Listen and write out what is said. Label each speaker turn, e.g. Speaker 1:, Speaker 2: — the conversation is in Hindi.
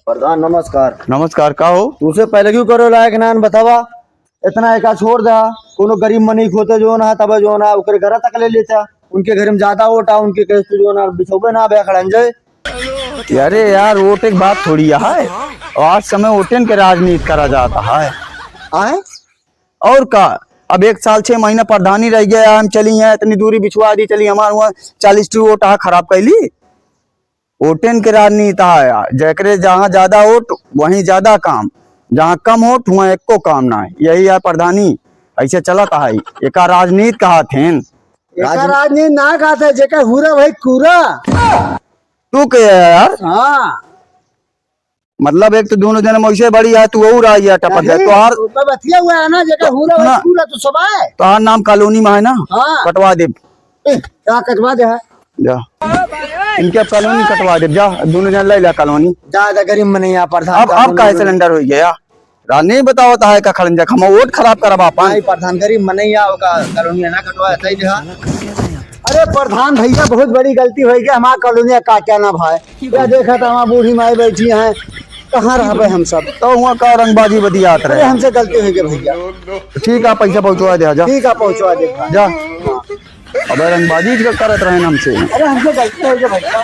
Speaker 1: प्रधान नमस्कार।
Speaker 2: नमस्कार। का हो
Speaker 1: तुसे पहले क्यों करो लायक नान बतावा। इतना एका छोड़ दे। कोनो गरीब मनी होते जो ना तब जो ना ओकरे घर तक ले लेता। उनके घर में ज्यादा वोटा उनके केस जो ना बिछोबे ना बे खड़न जाए।
Speaker 2: अरे यार वोट एक बात थोड़ी है। आज समय वोटन के राजनीति करा जाता है।
Speaker 1: आए
Speaker 2: और का अब 1 साल 6 महीना प्रधानी रह गया। हम चली है इतनी दूरी बिछवा दी चली हमारे वहाँ 40 वोट खराब कैली। वोटन के राजनीति है। जैकरे जहाँ ज्यादा वोट वहीं ज्यादा काम, जहाँ कम वोट वहाँ एको काम ना है। यही है प्रधानी। ऐसे चलता है। एक राजनीति कहा थे
Speaker 1: राजनीति ना कहते जेका हुरा भाई कूरा।
Speaker 2: तू के यार।
Speaker 1: हाँ
Speaker 2: मतलब एक तो दोनों जन वैसे बड़ी है तू और आई है टपक है तो हर
Speaker 1: बतिया हुआ है ना जेका हुरा भाई कूरा तो सब है।
Speaker 2: तो हर नाम कॉलोनी में है ना।
Speaker 1: हाँ।
Speaker 2: कटवा दे
Speaker 1: क्या कटवा दे
Speaker 2: जा इनके कॉलोनी कटवा दे जा दोनों जन ले ला कॉलोनी।
Speaker 1: ज्यादा गरीब में नहीं आ प्रधान।
Speaker 2: अब का सिलेंडर हो गया रानी बताओ है का खड़ंजा हम वोट खराब करवा पाए।
Speaker 1: प्रधान गरीब में नहीं आ कॉलोनी ना कटवा सही जगह। अरे प्रधान भैया बहुत बड़ी गलती हो गई। हमारा कॉलोनी काटा ना भाई क्या देखा था हमारा बूढ़ी माई बैठी है कहाँ रह हम सब।
Speaker 2: तो वहाँ का रंगबाजी बदियात रहे।
Speaker 1: हमसे गलती हो गई भैया।
Speaker 2: ठीक है पैसा पहुँचवा दे जा।
Speaker 1: ठीक है पहुँचवा दे
Speaker 2: जा अब रंगबाजी करत रहे हमसे।
Speaker 1: अरे हमसे गलती हो गई भैया।